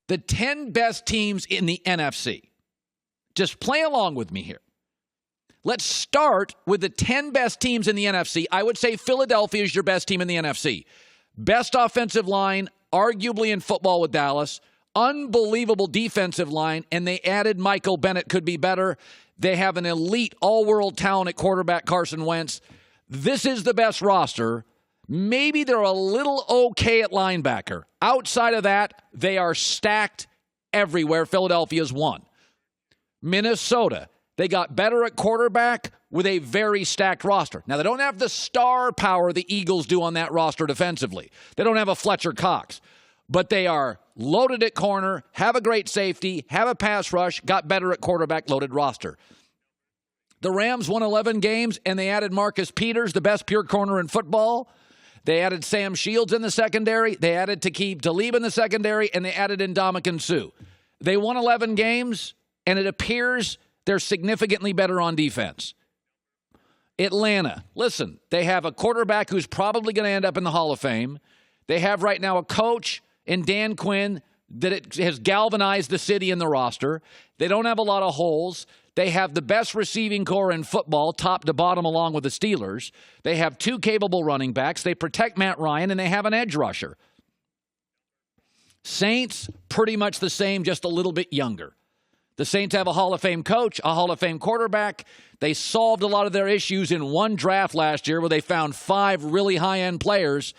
the 10 best teams in the NFC. Just play along with me here. Let's start with the 10 best teams in the NFC. I would say Philadelphia is your best team in the NFC. Best offensive line, arguably in football with Dallas. Unbelievable defensive line, and they added Michael Bennett, could be better. They have an elite all-world talent at quarterback, Carson Wentz. This is the best roster. Maybe they're a little okay at linebacker. Outside of that, they are stacked everywhere. Philadelphia's won. Minnesota, they got better at quarterback with a very stacked roster. Now, they don't have the star power the Eagles do on that roster defensively. They don't have a Fletcher Cox. But they are loaded at corner, have a great safety, have a pass rush, got better at quarterback, loaded roster. The Rams won 11 games, and they added Marcus Peters, the best pure corner in football. They added Sam Shields in the secondary. They added Taqib Talib in the secondary, and they added Ndamukong Suh. They won 11 games, and it appears they're significantly better on defense. Atlanta, listen, they have a quarterback who's probably going to end up in the Hall of Fame. They have right now a coach in Dan Quinn that it has galvanized the city and the roster. They don't have a lot of holes. They have the best receiving core in football, top to bottom, along with the Steelers. They have two capable running backs. They protect Matt Ryan, and they have an edge rusher. Saints, pretty much the same, just a little bit younger. The Saints have a Hall of Fame coach, a Hall of Fame quarterback. They solved a lot of their issues in one draft last year where they found 5 really high-end players.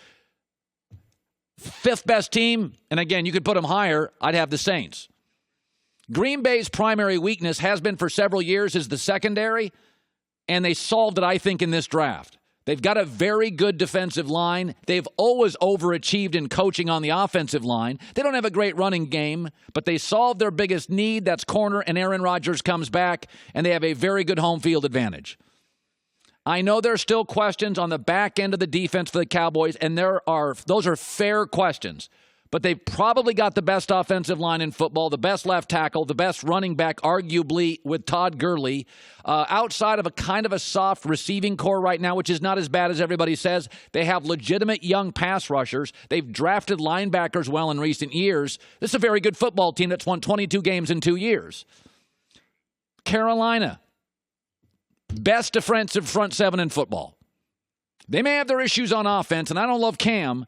5th best team, and again, you could put them higher, I'd have the Saints. Green Bay's primary weakness has been for several years is the secondary, and they solved it, I think, in this draft. They've got a very good defensive line. They've always overachieved in coaching on the offensive line. They don't have a great running game, but they solved their biggest need. That's corner, and Aaron Rodgers comes back, and they have a very good home field advantage. I know there's still questions on the back end of the defense for the Cowboys, and those are fair questions. But they've probably got the best offensive line in football, the best left tackle, the best running back, arguably, with Todd Gurley. Outside of a kind of a soft receiving core right now, which is not as bad as everybody says, they have legitimate young pass rushers. They've drafted linebackers well in recent years. This is a very good football team that's won 22 games in 2 years. Carolina, best defensive front seven in football. They may have their issues on offense, and I don't love Cam.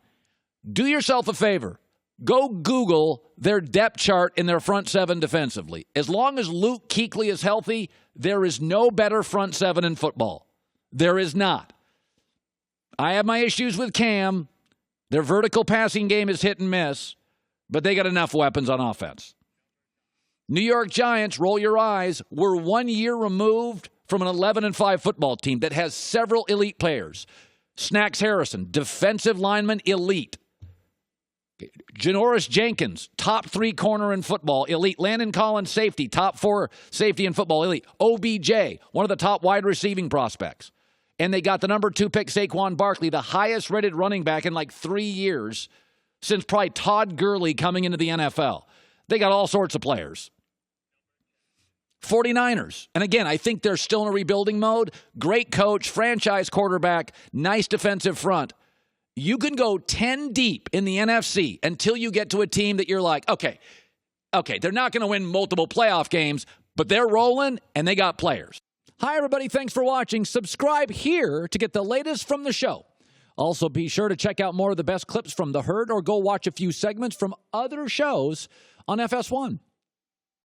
Do yourself a favor. Go Google their depth chart in their front seven defensively. As long as Luke Kuechly is healthy, there is no better front seven in football. There is not. I have my issues with Cam. Their vertical passing game is hit and miss, but they got enough weapons on offense. New York Giants, roll your eyes, were 1 year removed from an 11-5 football team that has several elite players. Snacks Harrison, defensive lineman, elite. Janoris Jenkins, top 3 corner in football, elite. Landon Collins, safety, top 4 safety in football, elite. OBJ, one of the top wide receiving prospects. And they got the number 2 pick, Saquon Barkley, the highest rated running back in like 3 years since probably Todd Gurley coming into the NFL. They got all sorts of players. 49ers. And again, I think they're still in a rebuilding mode. Great coach, franchise quarterback, nice defensive front. You can go 10 deep in the NFC until you get to a team that you're like, okay, they're not going to win multiple playoff games, but they're rolling and they got players. Hi, everybody. Thanks for watching. Subscribe here to get the latest from the show. Also, be sure to check out more of the best clips from The Herd or go watch a few segments from other shows on FS1.